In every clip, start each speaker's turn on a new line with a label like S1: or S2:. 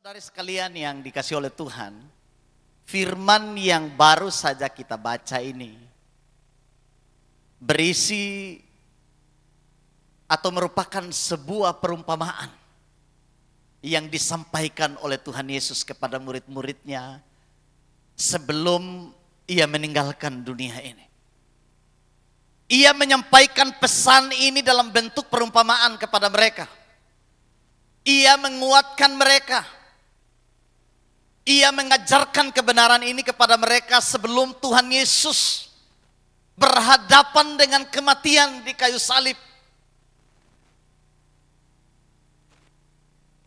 S1: Saudara sekalian yang dikasih oleh Tuhan, firman yang baru saja kita baca ini berisi atau merupakan sebuah perumpamaan yang disampaikan oleh Tuhan Yesus kepada murid-muridnya sebelum ia meninggalkan dunia ini. Ia menyampaikan pesan ini dalam bentuk perumpamaan kepada mereka. Ia menguatkan mereka. Ia mengajarkan kebenaran ini kepada mereka sebelum Tuhan Yesus berhadapan dengan kematian di kayu salib.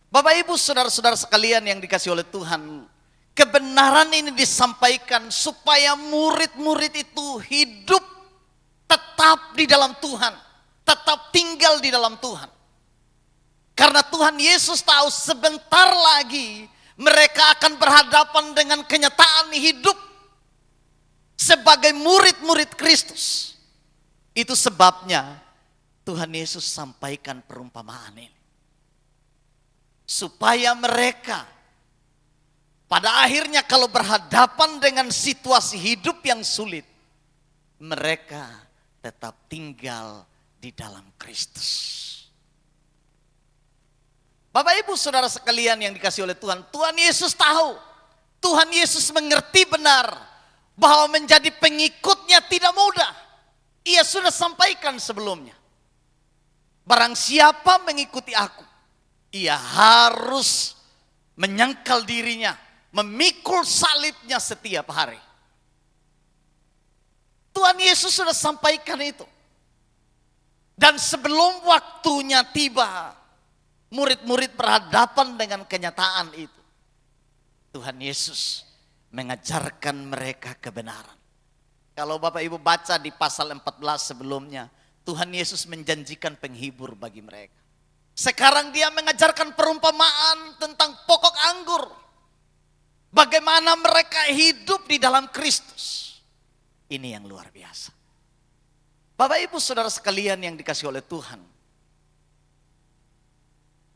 S1: Bapak Ibu saudara-saudara sekalian yang dikasih oleh Tuhan, kebenaran ini disampaikan supaya murid-murid itu hidup tetap di dalam Tuhan, tetap tinggal di dalam Tuhan. Karena Tuhan Yesus tahu sebentar lagi mereka akan berhadapan dengan kenyataan hidup sebagai murid-murid Kristus. Itu sebabnya Tuhan Yesus sampaikan perumpamaan ini. Supaya mereka pada akhirnya kalau berhadapan dengan situasi hidup yang sulit, mereka tetap tinggal di dalam Kristus. Bapak Ibu saudara sekalian yang dikasih oleh Tuhan, Tuhan Yesus tahu, Tuhan Yesus mengerti benar bahwa menjadi pengikutnya tidak mudah. Ia sudah sampaikan sebelumnya. Barang siapa mengikuti aku, ia harus menyangkal dirinya, memikul salibnya setiap hari. Tuhan Yesus sudah sampaikan itu. Dan sebelum waktunya tiba, murid-murid berhadapan dengan kenyataan itu. Tuhan Yesus mengajarkan mereka kebenaran. Kalau Bapak Ibu baca di pasal 14 sebelumnya, Tuhan Yesus menjanjikan penghibur bagi mereka. Sekarang dia mengajarkan perumpamaan tentang pokok anggur. Bagaimana mereka hidup di dalam Kristus. Ini yang luar biasa. Bapak Ibu saudara sekalian yang dikasih oleh Tuhan.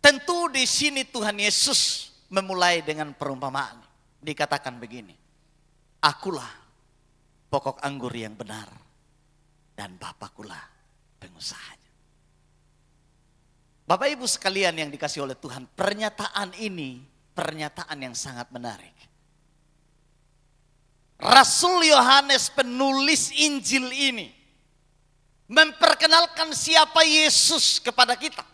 S1: Tentu di sini Tuhan Yesus memulai dengan perumpamaan. Dikatakan begini, akulah pokok anggur yang benar dan Bapakulah pengusahanya. Bapak Ibu sekalian yang dikasih oleh Tuhan, pernyataan ini pernyataan yang sangat menarik. Rasul Yohanes penulis Injil ini memperkenalkan siapa Yesus kepada kita.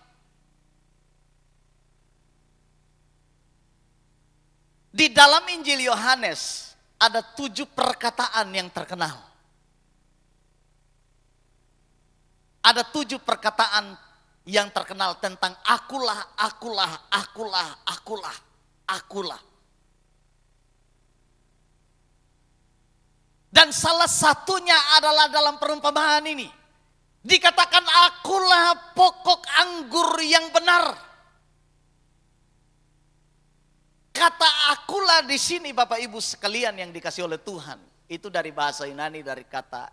S1: Di dalam Injil Yohanes ada 7 perkataan yang terkenal. Ada 7 perkataan yang terkenal tentang akulah, akulah, akulah, akulah, akulah. Dan salah satunya adalah dalam perumpamaan ini. Dikatakan akulah pokok anggur yang benar. Kata akulah di sini Bapak Ibu sekalian yang dikasih oleh Tuhan. Itu dari bahasa Yunani dari kata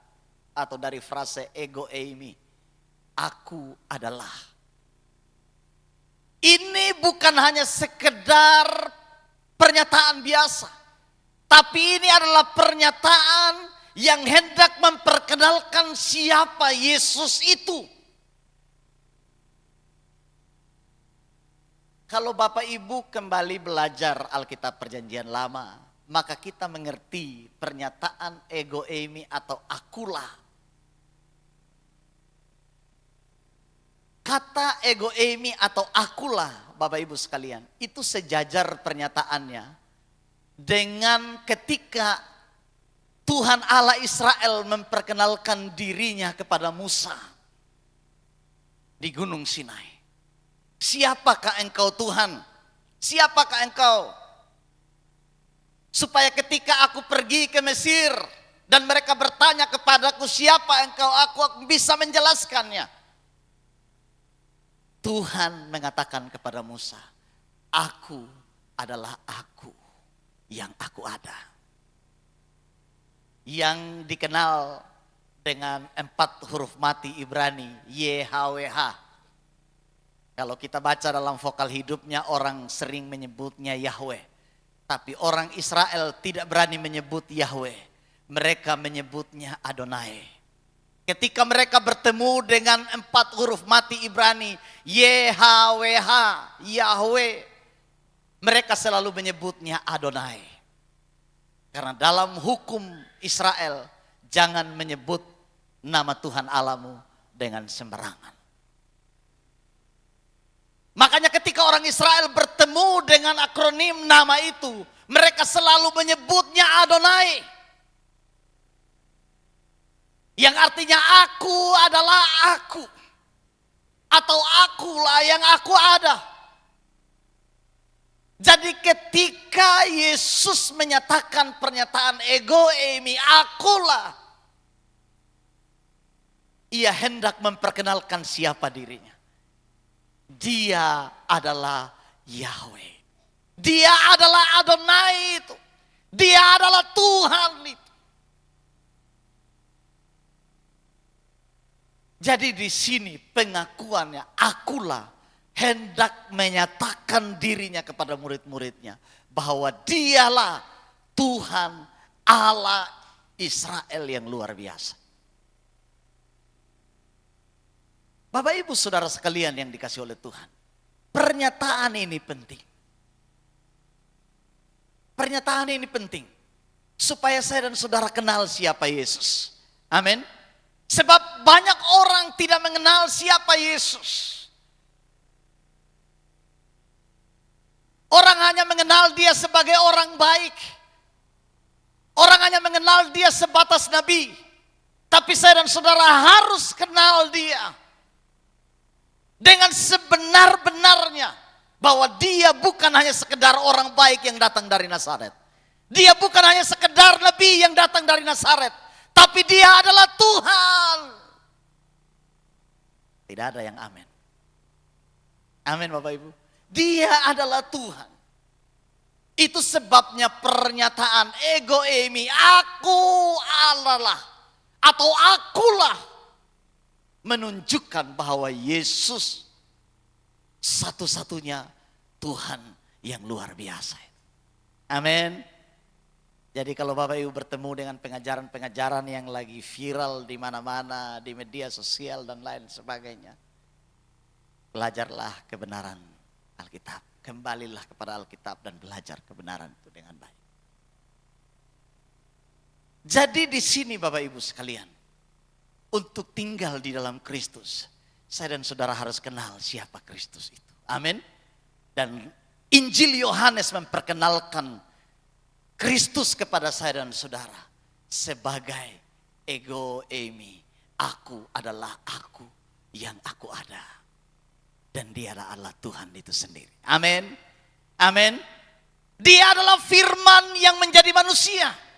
S1: atau dari frase ego eimi. Aku adalah. Ini bukan hanya sekedar pernyataan biasa. Tapi ini adalah pernyataan yang hendak memperkenalkan siapa Yesus itu. Kalau Bapak Ibu kembali belajar Alkitab Perjanjian Lama, maka kita mengerti pernyataan ego eimi atau akulah. Kata ego eimi atau akulah, Bapak Ibu sekalian, itu sejajar pernyataannya dengan ketika Tuhan Allah Israel memperkenalkan dirinya kepada Musa di Gunung Sinai. Siapakah engkau Tuhan? Siapakah engkau? Supaya ketika aku pergi ke Mesir dan mereka bertanya kepadaku siapa engkau, aku bisa menjelaskannya. Tuhan mengatakan kepada Musa, aku adalah aku yang aku ada. Yang dikenal dengan 4 huruf mati Ibrani, YHWH. Kalau kita baca dalam vokal hidupnya, orang sering menyebutnya Yahweh. Tapi orang Israel tidak berani menyebut Yahweh. Mereka menyebutnya Adonai. Ketika mereka bertemu dengan 4 huruf mati Ibrani, YHWH, Yahweh, mereka selalu menyebutnya Adonai. Karena dalam hukum Israel, jangan menyebut nama Tuhan Allahmu dengan sembarangan. Makanya ketika orang Israel bertemu dengan akronim nama itu, mereka selalu menyebutnya Adonai. Yang artinya aku adalah aku. Atau akulah yang aku ada. Jadi ketika Yesus menyatakan pernyataan ego eimi, akulah, ia hendak memperkenalkan siapa dirinya. Dia adalah Yahweh. Dia adalah Adonai itu. Dia adalah Tuhan itu. Jadi di sini pengakuannya, akulah, hendak menyatakan dirinya kepada murid-muridnya bahwa dialah Tuhan Allah Israel yang luar biasa. Bapak Ibu Saudara sekalian yang dikasih oleh Tuhan, pernyataan ini penting. Pernyataan ini penting supaya saya dan saudara kenal siapa Yesus. Amin. Sebab banyak orang tidak mengenal siapa Yesus. Orang hanya mengenal dia sebagai orang baik. Orang hanya mengenal dia sebatas nabi. Tapi saya dan saudara harus kenal dia dengan sebenar-benarnya, bahwa dia bukan hanya sekedar orang baik yang datang dari Nazaret. Dia bukan hanya sekedar nabi yang datang dari Nazaret, tapi dia adalah Tuhan. Tidak ada yang amin. Amin Bapak Ibu. Dia adalah Tuhan. Itu sebabnya pernyataan ego eimi, aku Allah atau akulah, menunjukkan bahwa Yesus satu-satunya Tuhan yang luar biasa. Amin. Jadi kalau Bapak Ibu bertemu dengan pengajaran-pengajaran yang lagi viral di mana-mana, di media sosial dan lain sebagainya, belajarlah kebenaran Alkitab. Kembalilah kepada Alkitab dan belajar kebenaran itu dengan baik. Jadi di sini Bapak Ibu sekalian, untuk tinggal di dalam Kristus, saya dan saudara harus kenal siapa Kristus itu. Amin. Dan Injil Yohanes memperkenalkan Kristus kepada saya dan saudara sebagai ego eimi, aku adalah aku yang aku ada. Dan dia adalah Tuhan itu sendiri. Amin. Amin. Dia adalah firman yang menjadi manusia.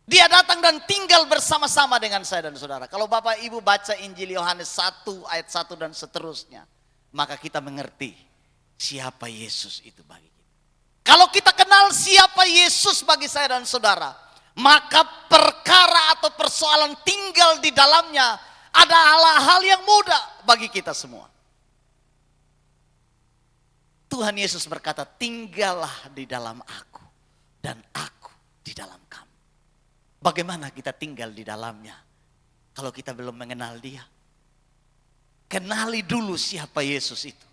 S1: Dia datang dan tinggal bersama-sama dengan saya dan saudara. Kalau Bapak Ibu baca Injil Yohanes 1 ayat 1 dan seterusnya, maka kita mengerti siapa Yesus itu bagi kita. Kalau kita kenal siapa Yesus bagi saya dan saudara, maka perkara atau persoalan tinggal di dalamnya adalah hal yang mudah bagi kita semua. Tuhan Yesus berkata, tinggallah di dalam aku dan aku di dalam kamu. Bagaimana kita tinggal di dalamnya kalau kita belum mengenal dia? Kenali dulu siapa Yesus itu,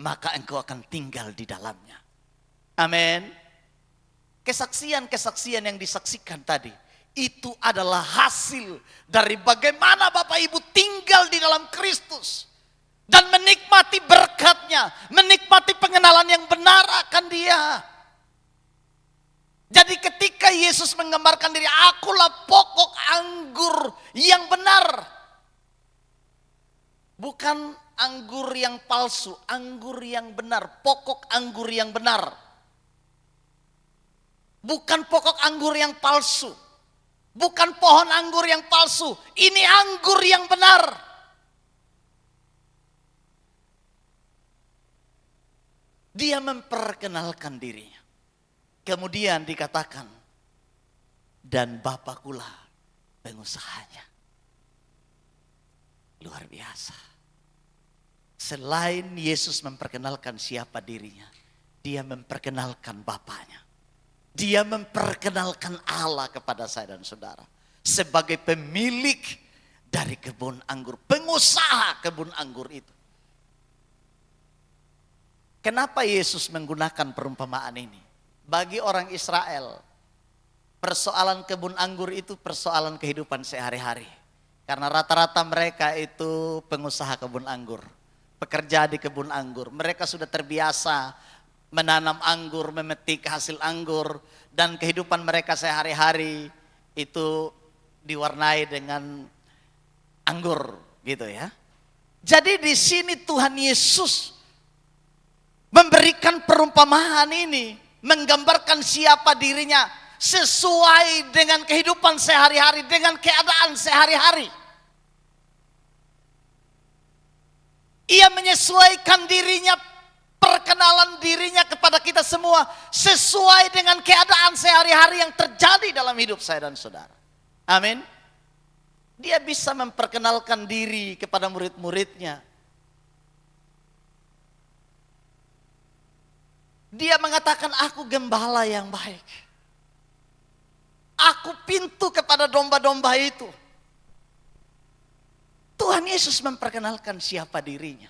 S1: maka engkau akan tinggal di dalamnya. Amin. Kesaksian-kesaksian yang disaksikan tadi, itu adalah hasil dari bagaimana Bapak Ibu tinggal di dalam Kristus dan menikmati berkat-Nya, menikmati pengenalan yang benar akan Dia. Jadi ketika Yesus menggambarkan diri, akulah pokok anggur yang benar. Bukan anggur yang palsu, anggur yang benar, pokok anggur yang benar. Bukan pokok anggur yang palsu. Bukan pohon anggur yang palsu, ini anggur yang benar. Dia memperkenalkan dirinya. Kemudian dikatakan, dan Bapakulah pengusahanya. Luar biasa. Selain Yesus memperkenalkan siapa dirinya, dia memperkenalkan Bapaknya. Dia memperkenalkan Allah kepada saya dan saudara. Sebagai pemilik dari kebun anggur. Pengusaha kebun anggur itu. Kenapa Yesus menggunakan perumpamaan ini? Bagi orang Israel, persoalan kebun anggur itu persoalan kehidupan sehari-hari. Karena rata-rata mereka itu pengusaha kebun anggur. Pekerja di kebun anggur. Mereka sudah terbiasa menanam anggur, memetik hasil anggur, dan kehidupan mereka sehari-hari itu diwarnai dengan anggur, gitu ya. Jadi di sini Tuhan Yesus memberikan perumpamaan ini, menggambarkan siapa dirinya sesuai dengan kehidupan sehari-hari, dengan keadaan sehari-hari. Ia menyesuaikan dirinya, perkenalan dirinya kepada kita semua sesuai dengan keadaan sehari-hari yang terjadi dalam hidup saya dan saudara. Amin. Dia bisa memperkenalkan diri kepada murid-muridnya. Dia mengatakan, aku gembala yang baik. Aku pintu kepada domba-domba itu. Tuhan Yesus memperkenalkan siapa dirinya.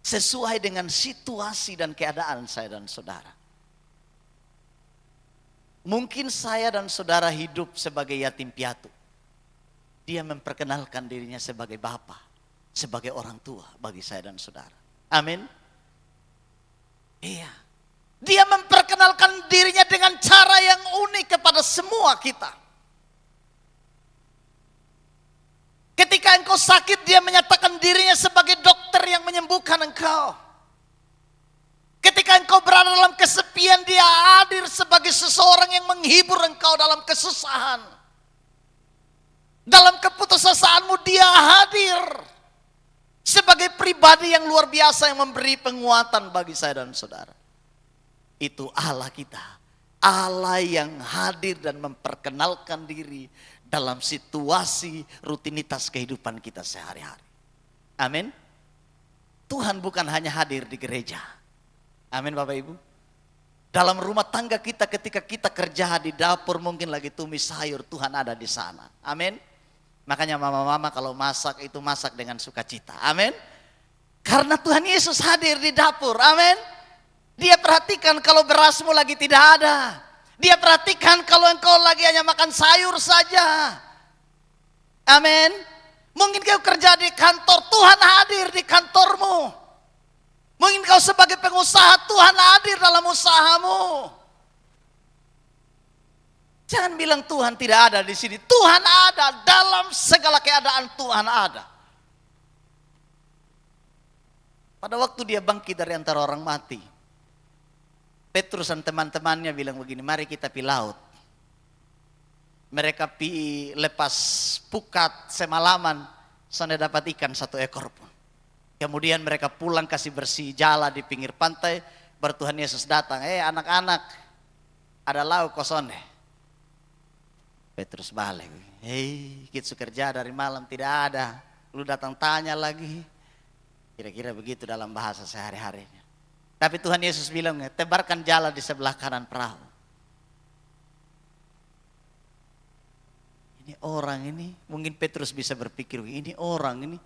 S1: Sesuai dengan situasi dan keadaan saya dan saudara. Mungkin saya dan saudara hidup sebagai yatim piatu. Dia memperkenalkan dirinya sebagai bapa, sebagai orang tua bagi saya dan saudara. Amin. Iya. Dia memperkenalkan dirinya dengan cara yang unik kepada semua kita. Ketika engkau sakit, dia menyatakan dirinya sebagai dokter yang menyembuhkan engkau. Ketika engkau berada dalam kesepian, dia hadir sebagai seseorang yang menghibur engkau dalam kesusahan. Dalam keputusasaan,mu dia hadir sebagai pribadi yang luar biasa yang memberi penguatan bagi saya dan saudara. Itu Allah kita. Allah yang hadir dan memperkenalkan diri dalam situasi rutinitas kehidupan kita sehari-hari. Amin. Tuhan bukan hanya hadir di gereja. Amin Bapak Ibu. Dalam rumah tangga kita ketika kita kerja di dapur mungkin lagi tumis sayur, Tuhan ada di sana. Amin. Makanya mama-mama kalau masak itu masak dengan sukacita. Amin. Karena Tuhan Yesus hadir di dapur. Amin. Dia perhatikan kalau berasmu lagi tidak ada. Dia perhatikan kalau engkau lagi hanya makan sayur saja. Amin. Mungkin kau kerja di kantor, Tuhan hadir di kantormu. Mungkin kau sebagai pengusaha, Tuhan hadir dalam usahamu. Jangan bilang Tuhan tidak ada di sini. Tuhan ada dalam segala keadaan, Tuhan ada. Pada waktu dia bangkit dari antara orang mati, Petrus dan teman-temannya bilang begini, mari kita pi laut. Mereka pi lepas pukat semalaman, sana dapat ikan 1 ekor pun. Kemudian mereka pulang kasih bersih jala di pinggir pantai, baru Tuhan Yesus datang, anak-anak, ada lauk kosong deh. Petrus balik, kita kerja dari malam tidak ada, lu datang tanya lagi. Kira-kira begitu dalam bahasa sehari-harinya. Tapi Tuhan Yesus bilang, tebarkan jala di sebelah kanan perahu. Ini orang ini, mungkin Petrus bisa berpikir, ini orang ini,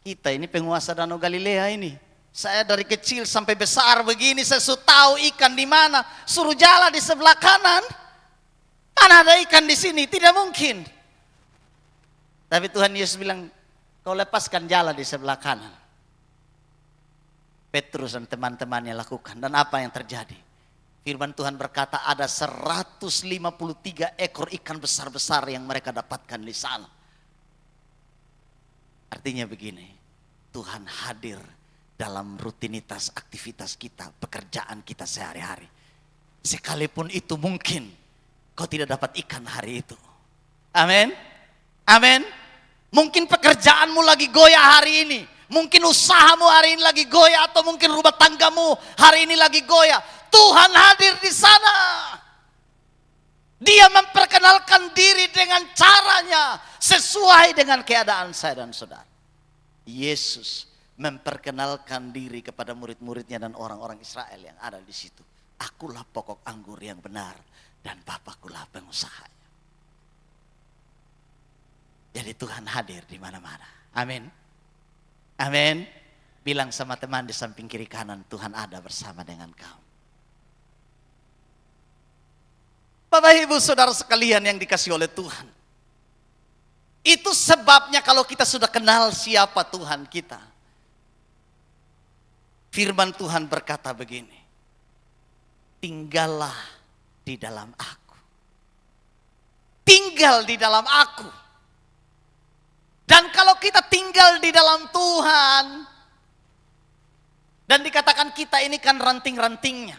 S1: kita ini penguasa Danau Galilea ini. Saya dari kecil sampai besar begini, saya sudah tahu ikan di mana. Suruh jala di sebelah kanan, mana ada ikan di sini? Tidak mungkin. Tapi Tuhan Yesus bilang, kau lepaskan jala di sebelah kanan. Petrus dan teman-temannya lakukan. Dan apa yang terjadi? Firman Tuhan berkata ada 153 ekor ikan besar-besar yang mereka dapatkan di sana. Artinya begini, Tuhan hadir dalam rutinitas aktivitas kita, pekerjaan kita sehari-hari. Sekalipun itu mungkin kau tidak dapat ikan hari itu. Amin. Amin. Mungkin pekerjaanmu lagi goyah hari ini. Mungkin usahamu hari ini lagi goyah, atau mungkin rumah tanggamu hari ini lagi goyah. Tuhan hadir di sana. Dia memperkenalkan diri dengan caranya sesuai dengan keadaan saya dan saudara. Yesus memperkenalkan diri kepada murid-muridnya dan orang-orang Israel yang ada di situ. Akulah pokok anggur yang benar dan Bapakkulah pengusahanya. Jadi Tuhan hadir di mana-mana. Amin. Amin. Bilang sama teman di samping kiri kanan, Tuhan ada bersama dengan kamu. Bapak Ibu Saudara sekalian yang dikasihi oleh Tuhan. Itu sebabnya kalau kita sudah kenal siapa Tuhan kita. Firman Tuhan berkata begini. Tinggallah di dalam aku. Tinggal di dalam aku. Dan kalau kita tinggal di dalam Tuhan, dan dikatakan kita ini kan ranting-rantingnya.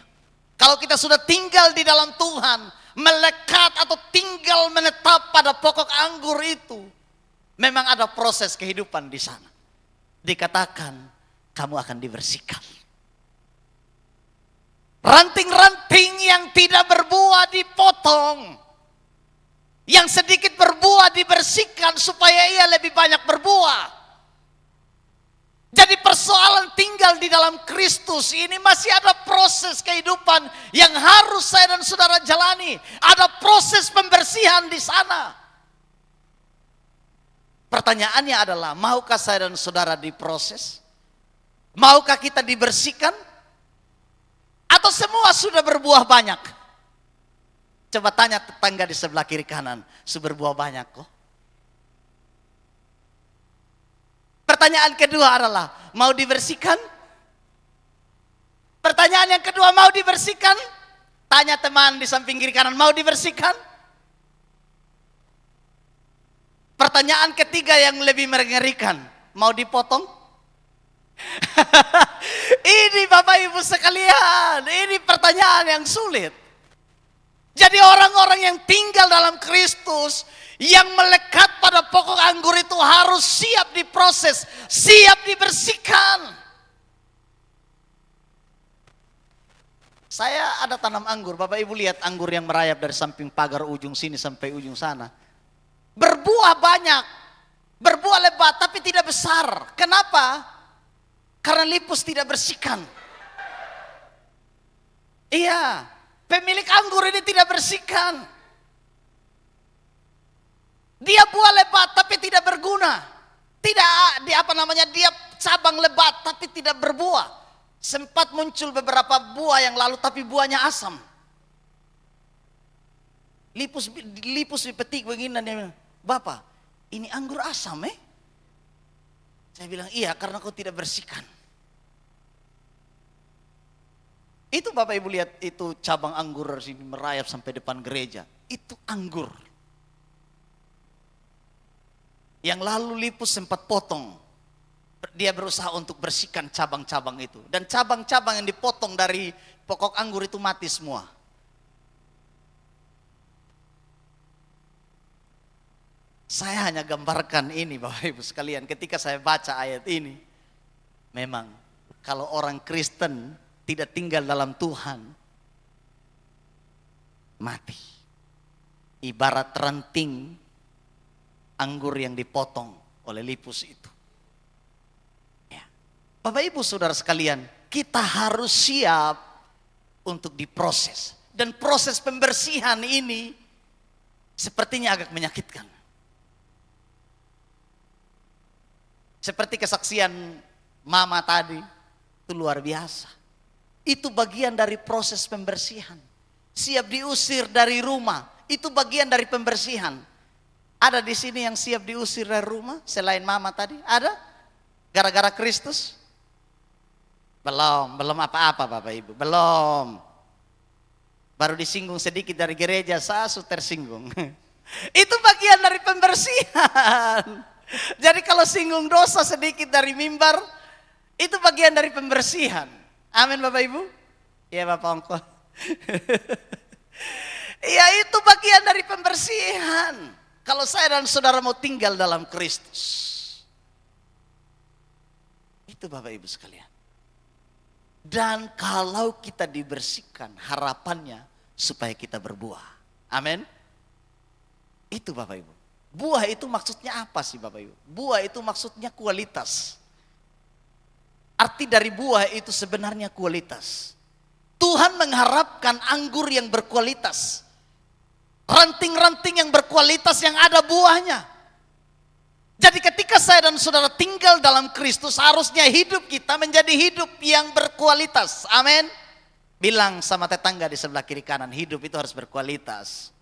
S1: Kalau kita sudah tinggal di dalam Tuhan, melekat atau tinggal menetap pada pokok anggur itu, memang ada proses kehidupan di sana. Dikatakan kamu akan dibersihkan. Ranting-ranting yang tidak berbuah dipotong. Yang sedikit berbuah dibersihkan supaya ia lebih banyak berbuah. Jadi persoalan tinggal di dalam Kristus ini masih ada proses kehidupan yang harus saya dan saudara jalani. Ada proses pembersihan di sana. Pertanyaannya adalah, maukah saya dan saudara diproses? Maukah kita dibersihkan? Atau semua sudah berbuah banyak? Coba tanya tetangga di sebelah kiri kanan, sudah berbuah banyak kok? Pertanyaan kedua adalah, mau dibersihkan? Pertanyaan yang kedua, mau dibersihkan? Tanya teman di samping kiri kanan, mau dibersihkan? Pertanyaan ketiga yang lebih mengerikan, mau dipotong? Ini Bapak Ibu sekalian, ini pertanyaan yang sulit. Jadi orang-orang yang tinggal dalam Kristus, yang melekat pada pokok anggur itu harus siap diproses, siap dibersihkan. Saya ada tanam anggur, Bapak Ibu lihat anggur yang merayap dari samping pagar ujung sini sampai ujung sana. Berbuah banyak, berbuah lebat tapi tidak besar. Kenapa? Karena lipus tidak bersihkan. Iya, pemilik anggur ini tidak bersihkan. Dia buah lebat tapi tidak berguna. Tidak, dia cabang lebat tapi tidak berbuah. Sempat muncul beberapa buah yang lalu tapi buahnya asam. Lipus dipetik begini dan dia bilang, Bapak, ini anggur asam Saya bilang, iya karena kau tidak bersihkan. Itu Bapak Ibu lihat itu cabang anggur dari sini merayap sampai depan gereja. Itu anggur. Yang lalu lipus sempat potong. Dia berusaha untuk bersihkan cabang-cabang itu. Dan cabang-cabang yang dipotong dari pokok anggur itu mati semua. Saya hanya gambarkan ini Bapak Ibu sekalian ketika saya baca ayat ini. Memang kalau orang Kristen tidak tinggal dalam Tuhan, mati. Ibarat ranting anggur yang dipotong oleh lipus itu. Ya. Bapak Ibu Saudara sekalian, kita harus siap untuk diproses. Dan proses pembersihan ini sepertinya agak menyakitkan. Seperti kesaksian mama tadi, itu luar biasa. Itu bagian dari proses pembersihan. Siap diusir dari rumah, itu bagian dari pembersihan. Ada di sini yang siap diusir dari rumah selain mama tadi? Ada? Gara-gara Kristus? Belum apa-apa Bapak Ibu, belum. Baru disinggung sedikit dari gereja, saya tersinggung. Itu bagian dari pembersihan. Jadi kalau singgung dosa sedikit dari mimbar, itu bagian dari pembersihan. Amin Bapak Ibu? Iya Bapak Ongko. Ya itu bagian dari pembersihan. Kalau saya dan saudara mau tinggal dalam Kristus. Itu Bapak Ibu sekalian. Dan kalau kita dibersihkan, harapannya supaya kita berbuah. Amin. Itu Bapak Ibu. Buah itu maksudnya apa sih Bapak Ibu? Buah itu maksudnya kualitas. Arti dari buah itu sebenarnya kualitas. Tuhan mengharapkan anggur yang berkualitas. Ranting-ranting yang berkualitas yang ada buahnya. Jadi ketika saya dan saudara tinggal dalam Kristus, harusnya hidup kita menjadi hidup yang berkualitas. Amin. Bilang sama tetangga di sebelah kiri kanan, hidup itu harus berkualitas.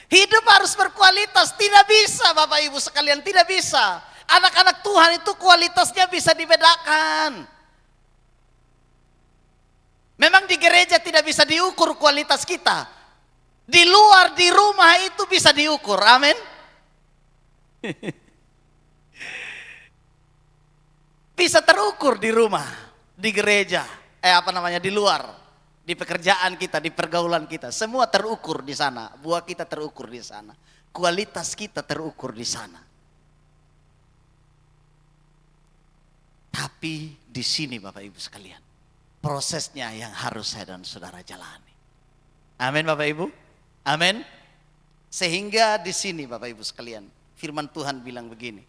S1: Hidup harus berkualitas, tidak bisa Bapak Ibu sekalian, tidak bisa. Anak-anak Tuhan itu kualitasnya bisa dibedakan. Memang di gereja tidak bisa diukur kualitas kita. Di luar, di rumah itu bisa diukur, amin. Bisa terukur di rumah, di gereja, di luar, di pekerjaan kita, di pergaulan kita. Semua terukur di sana, buah kita terukur di sana. Kualitas kita terukur di sana. Tapi di sini Bapak Ibu sekalian, prosesnya yang harus saya dan saudara jalani. Amin Bapak Ibu. Amin. Sehingga di sini Bapak Ibu sekalian, firman Tuhan bilang begini.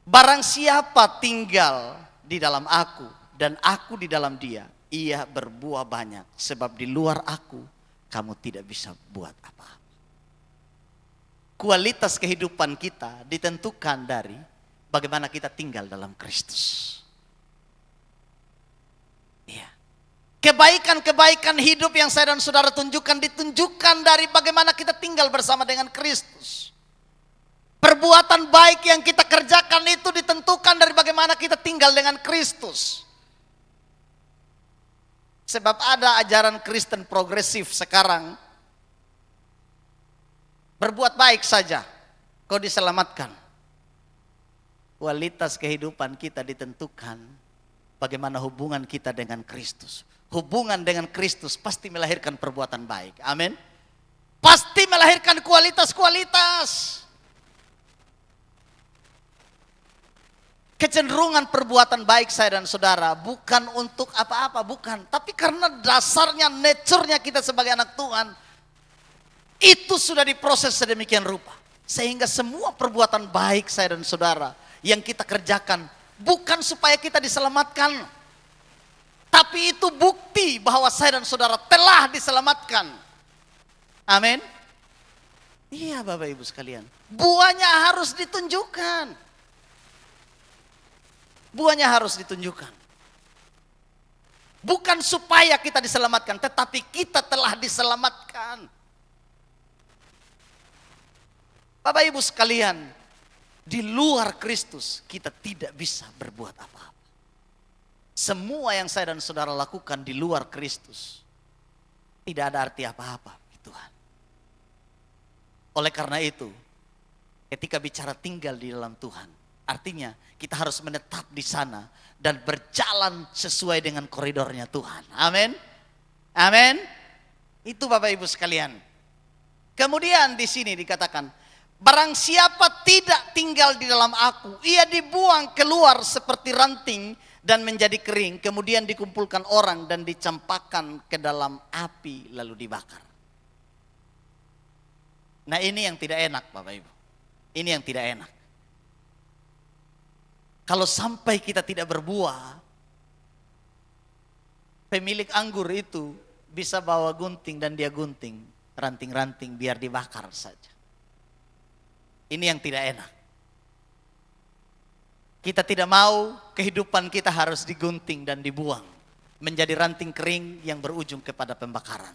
S1: Barang siapa tinggal di dalam aku dan aku di dalam dia, ia berbuah banyak. Sebab di luar aku, kamu tidak bisa buat apa-apa. Kualitas kehidupan kita ditentukan dari bagaimana kita tinggal dalam Kristus. Iya. Kebaikan-kebaikan hidup yang saya dan saudara tunjukkan ditunjukkan dari bagaimana kita tinggal bersama dengan Kristus. Perbuatan baik yang kita kerjakan itu ditentukan dari bagaimana kita tinggal dengan Kristus. Sebab ada ajaran Kristen progresif sekarang. Berbuat baik saja, kau diselamatkan. Kualitas kehidupan kita ditentukan bagaimana hubungan kita dengan Kristus. Hubungan dengan Kristus pasti melahirkan perbuatan baik. Amin. Pasti melahirkan kualitas-kualitas. Kecenderungan perbuatan baik saya dan saudara bukan untuk apa-apa, bukan. Tapi karena dasarnya, nature-nya kita sebagai anak Tuhan, itu sudah diproses sedemikian rupa. Sehingga semua perbuatan baik saya dan saudara yang kita kerjakan bukan supaya kita diselamatkan, tapi itu bukti bahwa saya dan saudara telah diselamatkan. Amin. Iya Bapak Ibu sekalian, buahnya harus ditunjukkan. Buahnya harus ditunjukkan. Bukan supaya kita diselamatkan, tetapi kita telah diselamatkan. Bapak Ibu sekalian, di luar Kristus kita tidak bisa berbuat apa-apa. Semua yang saya dan saudara lakukan di luar Kristus tidak ada arti apa-apa, Tuhan. Oleh karena itu, ketika bicara tinggal di dalam Tuhan, artinya kita harus menetap di sana dan berjalan sesuai dengan koridornya Tuhan. Amin. Amin. Itu Bapak Ibu sekalian. Kemudian di sini dikatakan, barang siapa tidak tinggal di dalam aku, ia dibuang keluar seperti ranting dan menjadi kering, kemudian dikumpulkan orang dan dicampakkan ke dalam api lalu dibakar. Nah ini yang tidak enak Bapak Ibu. Ini yang tidak enak. Kalau sampai kita tidak berbuah, pemilik anggur itu bisa bawa gunting dan dia gunting, ranting-ranting biar dibakar saja. Ini yang tidak enak. Kita tidak mau kehidupan kita harus digunting dan dibuang, menjadi ranting kering yang berujung kepada pembakaran.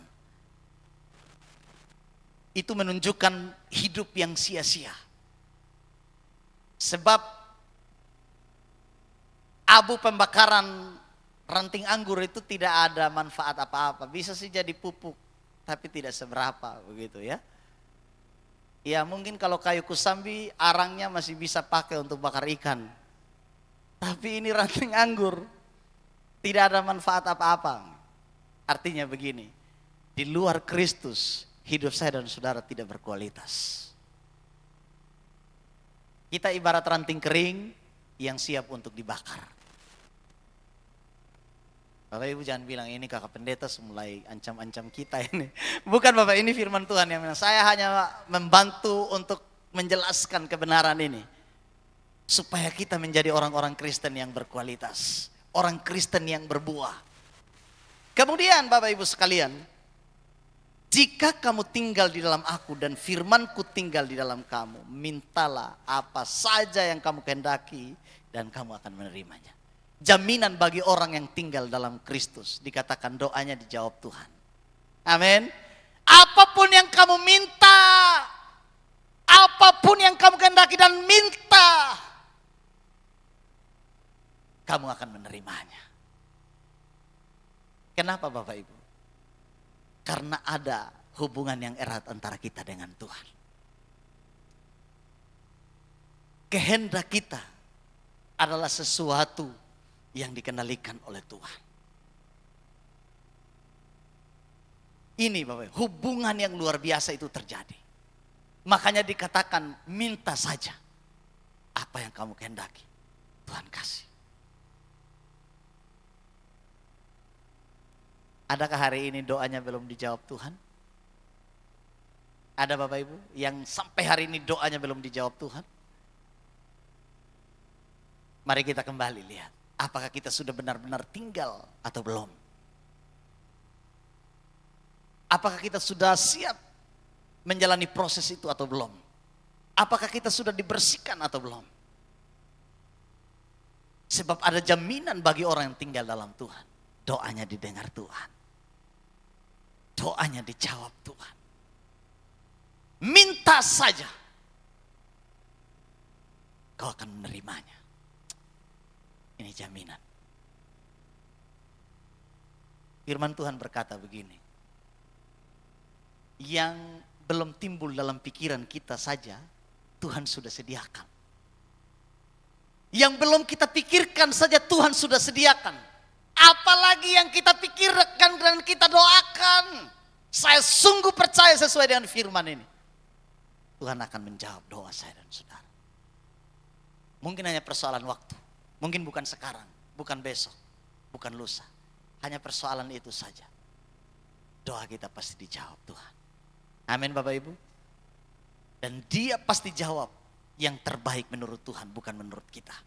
S1: Itu menunjukkan hidup yang sia-sia. Sebab abu pembakaran ranting anggur itu tidak ada manfaat apa-apa. Bisa sih jadi pupuk, tapi tidak seberapa begitu ya. Ya mungkin kalau kayu kusambi arangnya masih bisa pakai untuk bakar ikan. Tapi ini ranting anggur, tidak ada manfaat apa-apa. Artinya begini, di luar Kristus hidup saya dan saudara tidak berkualitas. Kita ibarat ranting kering yang siap untuk dibakar. Bapak Ibu jangan bilang ini kakak pendeta mulai ancam-ancam kita ini. Bukan Bapak, ini firman Tuhan yang bilang. Saya hanya membantu untuk menjelaskan kebenaran ini. supaya kita menjadi orang-orang Kristen yang berkualitas, orang Kristen yang berbuah. Kemudian Bapak Ibu sekalian, jika kamu tinggal di dalam aku dan firmanku tinggal di dalam kamu, mintalah apa saja yang kamu kehendaki dan kamu akan menerimanya. Jaminan bagi orang yang tinggal dalam Kristus, dikatakan doanya dijawab Tuhan. Amin. Apapun yang kamu minta, apapun yang kamu kehendaki dan minta, kamu akan menerimanya. Kenapa Bapak Ibu? Karena ada hubungan yang erat antara kita dengan Tuhan. Kehendak kita adalah sesuatu yang dikendalikan oleh Tuhan. Ini Bapak Ibu, hubungan yang luar biasa itu terjadi. Makanya dikatakan minta saja apa yang kamu kehendaki, Tuhan kasih. Adakah hari ini doanya belum dijawab Tuhan? Ada Bapak Ibu yang sampai hari ini doanya belum dijawab Tuhan? Mari kita kembali lihat, apakah kita sudah benar-benar tinggal atau belum? Apakah kita sudah siap menjalani proses itu atau belum? Apakah kita sudah dibersihkan atau belum? Sebab ada jaminan bagi orang yang tinggal dalam Tuhan. Doanya didengar Tuhan. Doanya dijawab Tuhan. Minta saja, kau akan menerimanya. Ini jaminan. Firman Tuhan berkata begini. Yang belum timbul dalam pikiran kita saja, Tuhan sudah sediakan. Yang belum kita pikirkan saja Tuhan sudah sediakan. Apalagi yang kita pikirkan dan kita doakan. Saya sungguh percaya sesuai dengan firman ini. Tuhan akan menjawab doa saya dan saudara. Mungkin hanya persoalan waktu. Mungkin bukan sekarang, bukan besok, bukan lusa. Hanya persoalan itu saja. Doa kita pasti dijawab Tuhan. Amin Bapak Ibu. Dan Dia pasti jawab yang terbaik menurut Tuhan, bukan menurut kita.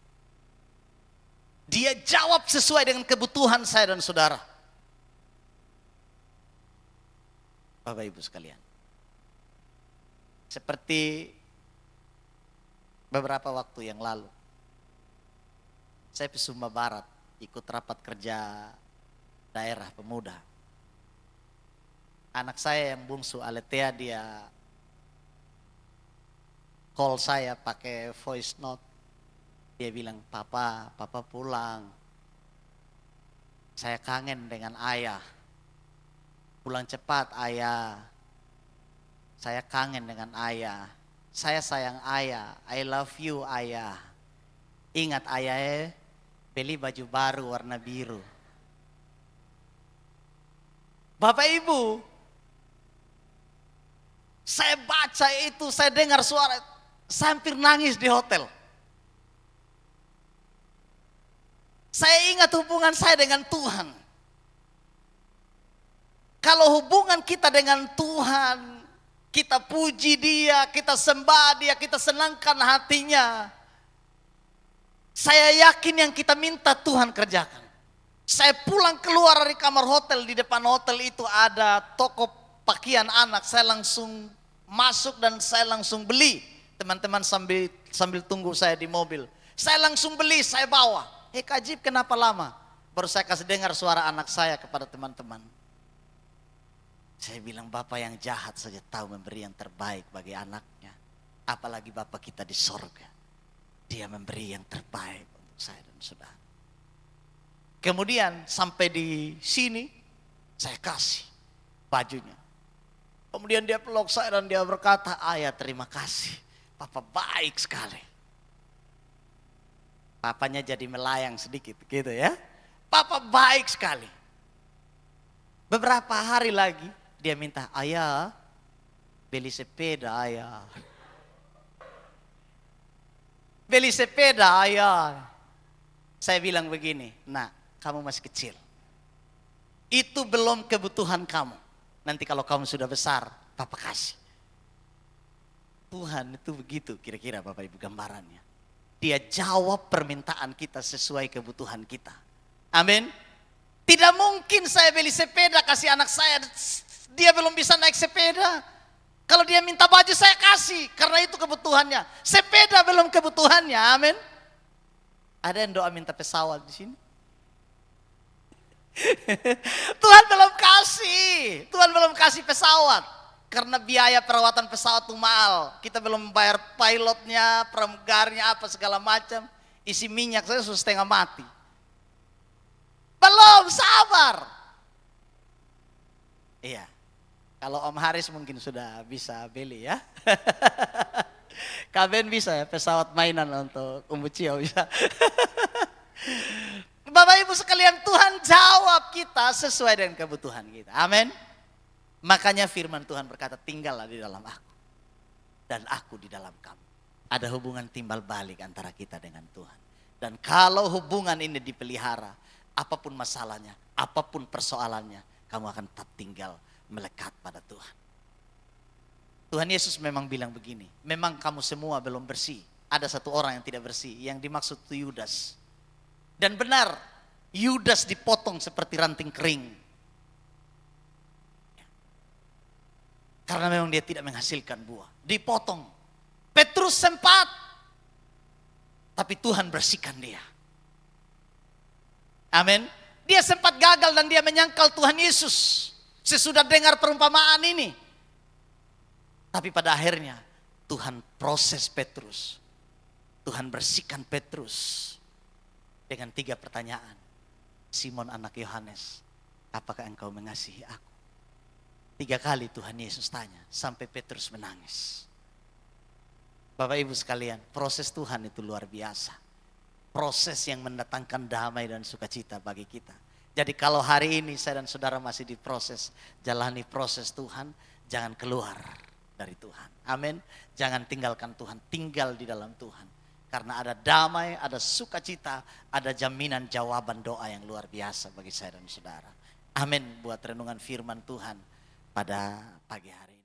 S1: Dia jawab sesuai dengan kebutuhan saya dan saudara. Bapak Ibu sekalian. Seperti beberapa waktu yang lalu. Saya ke Sumba Barat, ikut rapat kerja daerah pemuda. Anak saya yang bungsu Aletea, dia call saya pakai voice note. Dia bilang, papa pulang. Saya kangen dengan ayah. Pulang cepat ayah. Saya kangen dengan ayah. Saya sayang ayah. I love you ayah. Ingat ayah beli baju baru warna biru. Bapak Ibu, saya baca itu, saya dengar suara, saya hampir nangis di hotel. Saya ingat hubungan saya dengan Tuhan. Kalau hubungan kita dengan Tuhan, kita puji Dia, kita sembah Dia, kita senangkan hatinya. Saya yakin yang kita minta Tuhan kerjakan. Saya pulang keluar dari kamar hotel, di depan hotel itu ada toko pakaian anak. Saya langsung masuk dan saya langsung beli. Teman-teman sambil tunggu saya di mobil. Saya langsung beli, saya bawa. Kak Jip kenapa lama? Baru saya kasih dengar suara anak saya kepada teman-teman. Saya bilang Bapak yang jahat saja tahu memberi yang terbaik bagi anaknya. Apalagi Bapak kita di sorga. Dia memberi yang terbaik untuk saya dan saudara. Kemudian sampai di sini saya kasih bajunya. Kemudian dia peluk saya dan dia berkata, ayah terima kasih. Papa baik sekali. Papanya jadi melayang sedikit gitu ya. Papa baik sekali. Beberapa hari lagi dia minta, ayah beli sepeda ayah. Beli sepeda ayah. Saya bilang begini, nah kamu masih kecil. Itu belum kebutuhan kamu. Nanti kalau kamu sudah besar, Papa kasih. Tuhan itu begitu kira-kira Bapak Ibu gambarannya. Dia jawab permintaan kita sesuai kebutuhan kita. Amin. Tidak mungkin saya beli sepeda kasih anak saya, dia belum bisa naik sepeda. Kalau dia minta baju saya kasih, karena itu kebutuhannya. Sepeda belum kebutuhannya, amin. Ada yang doa minta pesawat di sini? Tuhan belum kasih pesawat. Karena biaya perawatan pesawat itu mahal. Kita belum bayar pilotnya, pramugarnya, apa segala macam. Isi minyak saya sudah setengah mati. Belum, sabar. Iya. Kalau Om Haris mungkin sudah bisa beli ya. Kaben bisa ya, pesawat mainan untuk Umbucio bisa. Bapak Ibu sekalian, Tuhan jawab kita sesuai dengan kebutuhan kita. Amin. Makanya firman Tuhan berkata, tinggallah di dalam aku dan aku di dalam kamu. Ada hubungan timbal balik antara kita dengan Tuhan. Dan kalau hubungan ini dipelihara, apapun masalahnya, apapun persoalannya, kamu akan tetap tinggal melekat pada Tuhan. Tuhan Yesus memang bilang begini, memang kamu semua belum bersih. Ada satu orang yang tidak bersih, yang dimaksud itu Yudas. Dan benar, Yudas dipotong seperti ranting kering. Karena memang dia tidak menghasilkan buah. Dipotong. Petrus sempat, tapi Tuhan bersihkan dia. Amin. Dia sempat gagal dan dia menyangkal Tuhan Yesus sesudah dengar perumpamaan ini. Tapi pada akhirnya Tuhan proses Petrus. Tuhan bersihkan Petrus dengan 3 pertanyaan. Simon anak Yohanes, apakah engkau mengasihi aku? 3 kali Tuhan Yesus tanya sampai Petrus menangis. Bapak Ibu sekalian, proses Tuhan itu luar biasa. Proses yang mendatangkan damai dan sukacita bagi kita. Jadi kalau hari ini saya dan saudara masih diproses, jalani proses Tuhan, jangan keluar dari Tuhan. Amin. Jangan tinggalkan Tuhan, tinggal di dalam Tuhan. Karena ada damai, ada sukacita, ada jaminan jawaban doa yang luar biasa bagi saya dan saudara. Amin. Buat renungan firman Tuhan pada pagi hari ini.